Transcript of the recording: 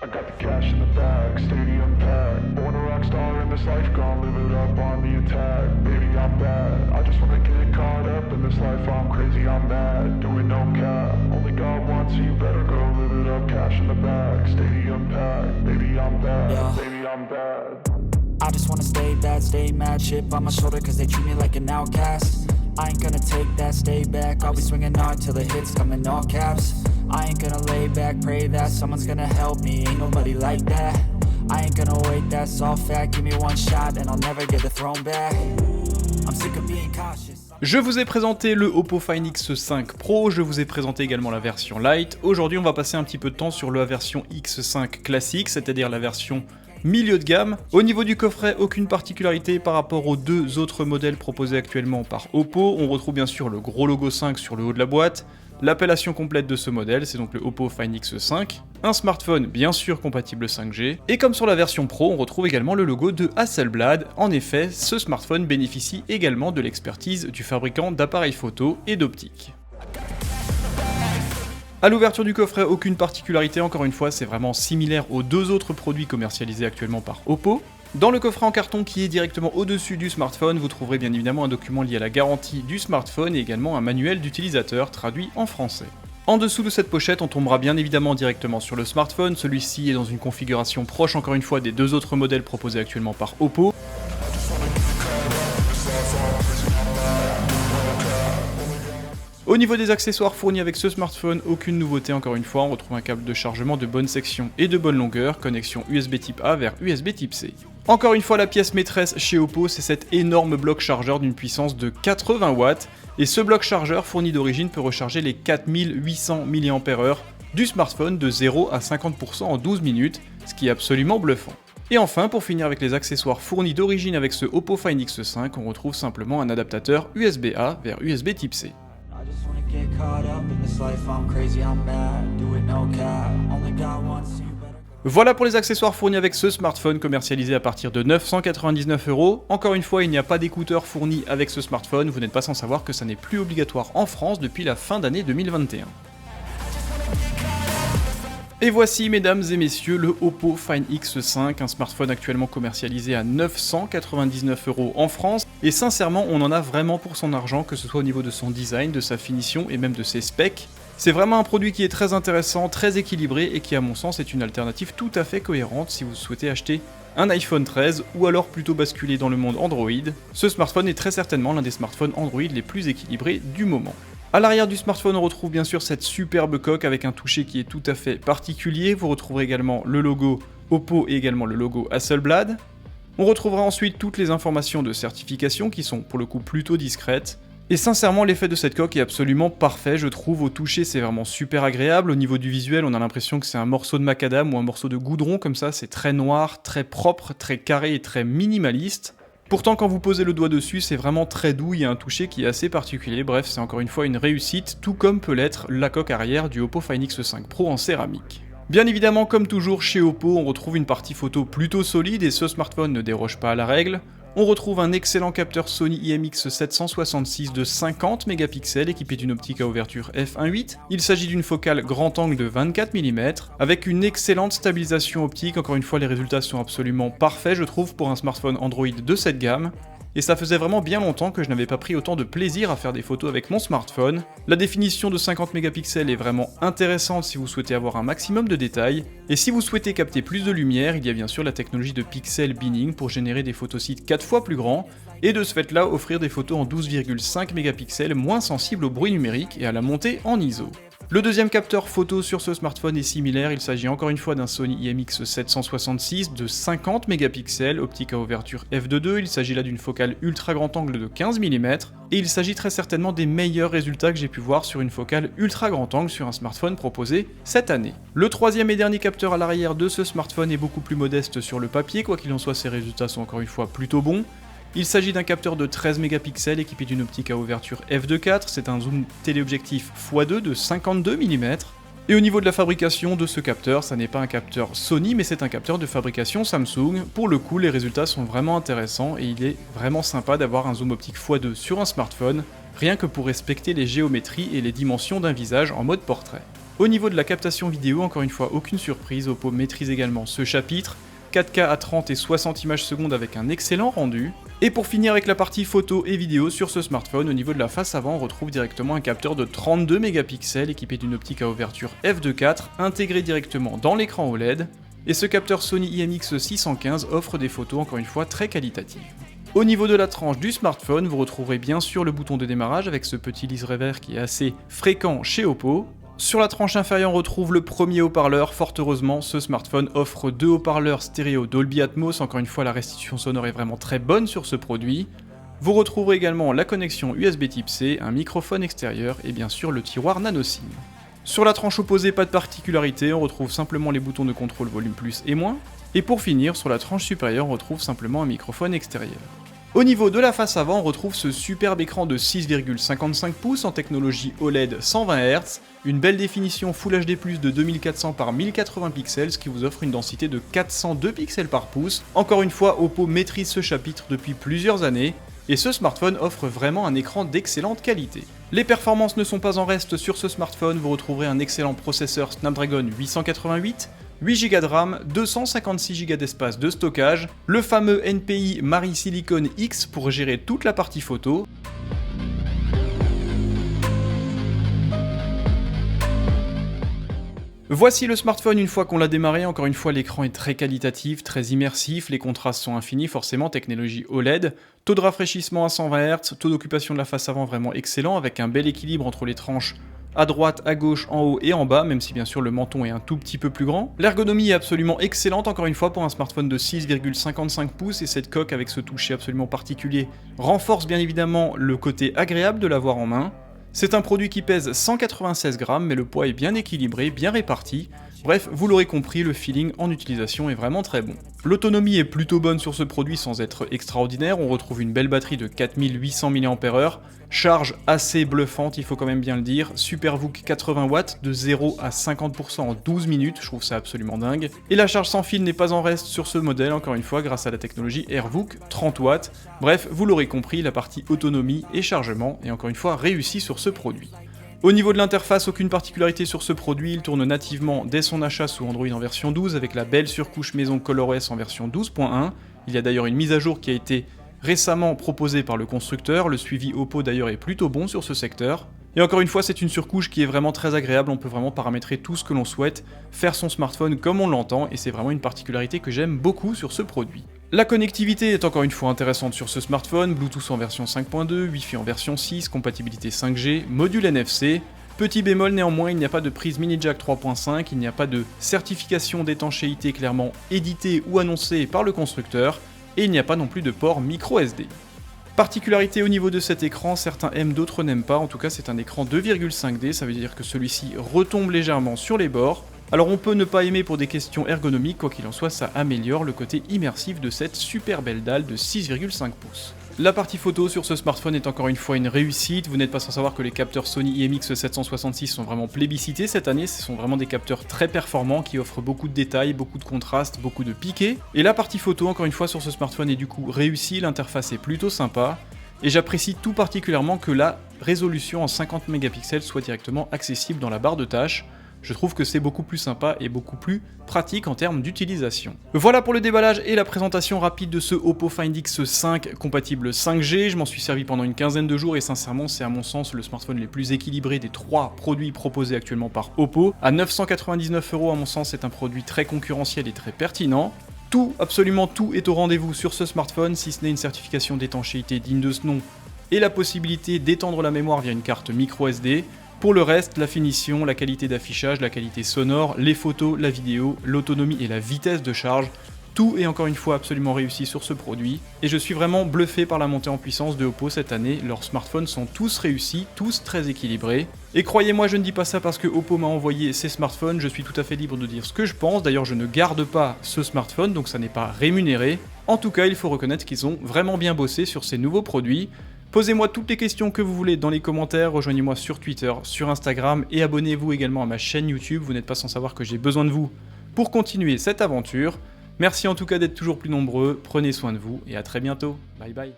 I got the cash in the bag, stadium packed. Born a rock star in this life, gonna live it up on the attack. Baby, I'm bad. I just wanna get caught up in this life. I'm crazy, I'm mad. Doing no cap. Only God wants you, better go live it up. Cash in the bag, stadium packed. Baby, I'm bad. Yeah. Baby, I'm bad. I just wanna stay bad, stay mad. Chip on my shoulder cause they treat me like an outcast. I ain't gonna take that, stay back. I'll be swinging hard till the hits come in all caps. I ain't gonna lay back, pray that someone's gonna help me. Ain't nobody like that. I ain't gonna wait, that's all fact. Give me one shot and I'll never get the throne back. I'm sick of being cautious. Je vous ai présenté le Oppo Find X5 Pro, je vous ai présenté également la version Lite. Aujourd'hui, on va passer un petit peu de temps sur la version X5 classique, c'est-à-dire la version milieu de gamme. Au niveau du coffret, aucune particularité par rapport aux deux autres modèles proposés actuellement par Oppo. On retrouve bien sûr le gros logo 5 sur le haut de la boîte. L'appellation complète de ce modèle, c'est donc le Oppo Find X5. Un smartphone bien sûr compatible 5G. Et comme sur la version Pro, on retrouve également le logo de Hasselblad. En effet, ce smartphone bénéficie également de l'expertise du fabricant d'appareils photo et d'optique. A l'ouverture du coffret, aucune particularité, encore une fois, c'est vraiment similaire aux deux autres produits commercialisés actuellement par Oppo. Dans le coffret en carton qui est directement au-dessus du smartphone, vous trouverez bien évidemment un document lié à la garantie du smartphone et également un manuel d'utilisateur traduit en français. En dessous de cette pochette, on tombera bien évidemment directement sur le smartphone, celui-ci est dans une configuration proche encore une fois des deux autres modèles proposés actuellement par Oppo. Au niveau des accessoires fournis avec ce smartphone, aucune nouveauté encore une fois, on retrouve un câble de chargement de bonne section et de bonne longueur, connexion USB type A vers USB type C. Encore une fois, la pièce maîtresse chez Oppo, c'est cet énorme bloc chargeur d'une puissance de 80 watts, et ce bloc chargeur fourni d'origine peut recharger les 4800 mAh du smartphone de 0 à 50% en 12 minutes, ce qui est absolument bluffant. Et enfin, pour finir avec les accessoires fournis d'origine avec ce Oppo Find X5, on retrouve simplement un adaptateur USB-A vers USB type C. I just wanna get caught up in this life. I'm crazy, I'm mad. Do it no cap. Only God wants you. Voilà pour les accessoires fournis avec ce smartphone commercialisé à partir de 999€. Encore une fois, il n'y a pas d'écouteurs fournis avec ce smartphone, vous n'êtes pas sans savoir que ça n'est plus obligatoire en France depuis la fin d'année 2021. Et voici, mesdames et messieurs, le Oppo Find X5, un smartphone actuellement commercialisé à 999€ en France. Et sincèrement, on en a vraiment pour son argent, que ce soit au niveau de son design, de sa finition et même de ses specs. C'est vraiment un produit qui est très intéressant, très équilibré et qui à mon sens est une alternative tout à fait cohérente si vous souhaitez acheter un iPhone 13 ou alors plutôt basculer dans le monde Android. Ce smartphone est très certainement l'un des smartphones Android les plus équilibrés du moment. A l'arrière du smartphone, on retrouve bien sûr cette superbe coque avec un toucher qui est tout à fait particulier. Vous retrouverez également le logo Oppo et également le logo Hasselblad. On retrouvera ensuite toutes les informations de certification qui sont pour le coup plutôt discrètes. Et sincèrement, l'effet de cette coque est absolument parfait, je trouve. Au toucher, c'est vraiment super agréable. Au niveau du visuel, on a l'impression que c'est un morceau de macadam ou un morceau de goudron, comme ça. C'est très noir, très propre, très carré et très minimaliste. Pourtant, quand vous posez le doigt dessus, c'est vraiment très doux, il y a un toucher qui est assez particulier. Bref, c'est encore une fois une réussite, tout comme peut l'être la coque arrière du Oppo Find X5 Pro en céramique. Bien évidemment, comme toujours chez Oppo, on retrouve une partie photo plutôt solide et ce smartphone ne déroge pas à la règle. On retrouve un excellent capteur Sony IMX766 de 50 mégapixels équipé d'une optique à ouverture f1.8. Il s'agit d'une focale grand angle de 24 mm avec une excellente stabilisation optique. Encore une fois, les résultats sont absolument parfaits, je trouve, pour un smartphone Android de cette gamme. Et ça faisait vraiment bien longtemps que je n'avais pas pris autant de plaisir à faire des photos avec mon smartphone. La définition de 50 mégapixels est vraiment intéressante si vous souhaitez avoir un maximum de détails. Et si vous souhaitez capter plus de lumière, il y a bien sûr la technologie de pixel binning pour générer des photosites 4 fois plus grands, et de ce fait-là offrir des photos en 12,5 mégapixels moins sensibles au bruit numérique et à la montée en ISO. Le deuxième capteur photo sur ce smartphone est similaire, il s'agit encore une fois d'un Sony IMX766 de 50 mégapixels, optique à ouverture f2.2, il s'agit là d'une focale ultra grand angle de 15 mm, et il s'agit très certainement des meilleurs résultats que j'ai pu voir sur une focale ultra grand angle sur un smartphone proposé cette année. Le troisième et dernier capteur à l'arrière de ce smartphone est beaucoup plus modeste sur le papier, quoi qu'il en soit ses résultats sont encore une fois plutôt bons. Il s'agit d'un capteur de 13 mégapixels équipé d'une optique à ouverture f2.4, c'est un zoom téléobjectif x2 de 52 mm. Et au niveau de la fabrication de ce capteur, ça n'est pas un capteur Sony mais c'est un capteur de fabrication Samsung. Pour le coup, les résultats sont vraiment intéressants et il est vraiment sympa d'avoir un zoom optique x2 sur un smartphone, rien que pour respecter les géométries et les dimensions d'un visage en mode portrait. Au niveau de la captation vidéo, encore une fois, aucune surprise, Oppo maîtrise également ce chapitre. 4K à 30 et 60 images secondes avec un excellent rendu. Et pour finir avec la partie photo et vidéo sur ce smartphone, au niveau de la face avant, on retrouve directement un capteur de 32 mégapixels équipé d'une optique à ouverture f2.4 intégrée directement dans l'écran OLED. Et ce capteur Sony IMX615 offre des photos encore une fois très qualitatives. Au niveau de la tranche du smartphone, vous retrouverez bien sûr le bouton de démarrage avec ce petit liseré vert qui est assez fréquent chez Oppo. Sur la tranche inférieure, on retrouve le premier haut-parleur. Fort heureusement, ce smartphone offre 2 haut-parleurs stéréo Dolby Atmos. Encore une fois, la restitution sonore est vraiment très bonne sur ce produit. Vous retrouverez également la connexion USB Type C, un microphone extérieur et bien sûr le tiroir nano SIM. Sur la tranche opposée, pas de particularité, on retrouve simplement les boutons de contrôle volume plus et moins. Et pour finir, sur la tranche supérieure, on retrouve simplement un microphone extérieur. Au niveau de la face avant, on retrouve ce superbe écran de 6,55 pouces en technologie OLED 120 Hz, une belle définition Full HD+, de 2400 par 1080 pixels, ce qui vous offre une densité de 402 pixels par pouce. Encore une fois, Oppo maîtrise ce chapitre depuis plusieurs années, et ce smartphone offre vraiment un écran d'excellente qualité. Les performances ne sont pas en reste sur ce smartphone, vous retrouverez un excellent processeur Snapdragon 888, 8 Go de RAM, 256 Go d'espace de stockage, le fameux NPI Mari Silicon X pour gérer toute la partie photo. Voici le smartphone une fois qu'on l'a démarré, encore une fois l'écran est très qualitatif, très immersif, les contrastes sont infinis, forcément technologie OLED, taux de rafraîchissement à 120 Hz, taux d'occupation de la face avant vraiment excellent avec un bel équilibre entre les tranches à droite, à gauche, en haut et en bas, même si bien sûr le menton est un tout petit peu plus grand. L'ergonomie est absolument excellente encore une fois pour un smartphone de 6,55 pouces et cette coque avec ce toucher absolument particulier renforce bien évidemment le côté agréable de l'avoir en main. C'est un produit qui pèse 196 grammes mais le poids est bien équilibré, bien réparti. Bref, vous l'aurez compris, le feeling en utilisation est vraiment très bon. L'autonomie est plutôt bonne sur ce produit sans être extraordinaire, on retrouve une belle batterie de 4800 mAh, charge assez bluffante, il faut quand même bien le dire, SuperVOOC 80 watts, de 0 à 50% en 12 minutes, je trouve ça absolument dingue. Et la charge sans fil n'est pas en reste sur ce modèle, encore une fois, grâce à la technologie AirVOOC 30 watts. Bref, vous l'aurez compris, la partie autonomie et chargement est encore une fois réussie sur ce produit. Au niveau de l'interface, aucune particularité sur ce produit, il tourne nativement dès son achat sous Android en version 12 avec la belle surcouche maison ColorOS en version 12.1. Il y a d'ailleurs une mise à jour qui a été récemment proposée par le constructeur, le suivi Oppo d'ailleurs est plutôt bon sur ce secteur. Et encore une fois, c'est une surcouche qui est vraiment très agréable, on peut vraiment paramétrer tout ce que l'on souhaite, faire son smartphone comme on l'entend, et c'est vraiment une particularité que j'aime beaucoup sur ce produit. La connectivité est encore une fois intéressante sur ce smartphone, Bluetooth en version 5.2, Wi-Fi en version 6, compatibilité 5G, module NFC. Petit bémol néanmoins, il n'y a pas de prise mini jack 3.5, il n'y a pas de certification d'étanchéité clairement éditée ou annoncée par le constructeur, et il n'y a pas non plus de port micro SD. Particularité au niveau de cet écran, certains aiment, d'autres n'aiment pas, en tout cas c'est un écran 2,5D, ça veut dire que celui-ci retombe légèrement sur les bords. Alors on peut ne pas aimer pour des questions ergonomiques, quoi qu'il en soit ça améliore le côté immersif de cette super belle dalle de 6,5 pouces. La partie photo sur ce smartphone est encore une fois une réussite, vous n'êtes pas sans savoir que les capteurs Sony IMX766 sont vraiment plébiscités cette année, ce sont vraiment des capteurs très performants qui offrent beaucoup de détails, beaucoup de contrastes, beaucoup de piqués. Et la partie photo encore une fois sur ce smartphone est du coup réussie, l'interface est plutôt sympa, et j'apprécie tout particulièrement que la résolution en 50 mégapixels soit directement accessible dans la barre de tâches. Je trouve que c'est beaucoup plus sympa et beaucoup plus pratique en termes d'utilisation. Voilà pour le déballage et la présentation rapide de ce Oppo Find X5 compatible 5G. Je m'en suis servi pendant une quinzaine de jours et sincèrement c'est à mon sens le smartphone le plus équilibré des 3 produits proposés actuellement par Oppo. À 999 € à mon sens c'est un produit très concurrentiel et très pertinent. Tout, absolument tout est au rendez-vous sur ce smartphone, si ce n'est une certification d'étanchéité digne de ce nom et la possibilité d'étendre la mémoire via une carte micro SD. Pour le reste, la finition, la qualité d'affichage, la qualité sonore, les photos, la vidéo, l'autonomie et la vitesse de charge, tout est encore une fois absolument réussi sur ce produit, et je suis vraiment bluffé par la montée en puissance de Oppo cette année, leurs smartphones sont tous réussis, tous très équilibrés, et croyez-moi je ne dis pas ça parce que Oppo m'a envoyé ses smartphones, je suis tout à fait libre de dire ce que je pense, d'ailleurs je ne garde pas ce smartphone, donc ça n'est pas rémunéré, en tout cas il faut reconnaître qu'ils ont vraiment bien bossé sur ces nouveaux produits. Posez-moi toutes les questions que vous voulez dans les commentaires, rejoignez-moi sur Twitter, sur Instagram et abonnez-vous également à ma chaîne YouTube, vous n'êtes pas sans savoir que j'ai besoin de vous pour continuer cette aventure. Merci en tout cas d'être toujours plus nombreux, prenez soin de vous et à très bientôt, bye bye.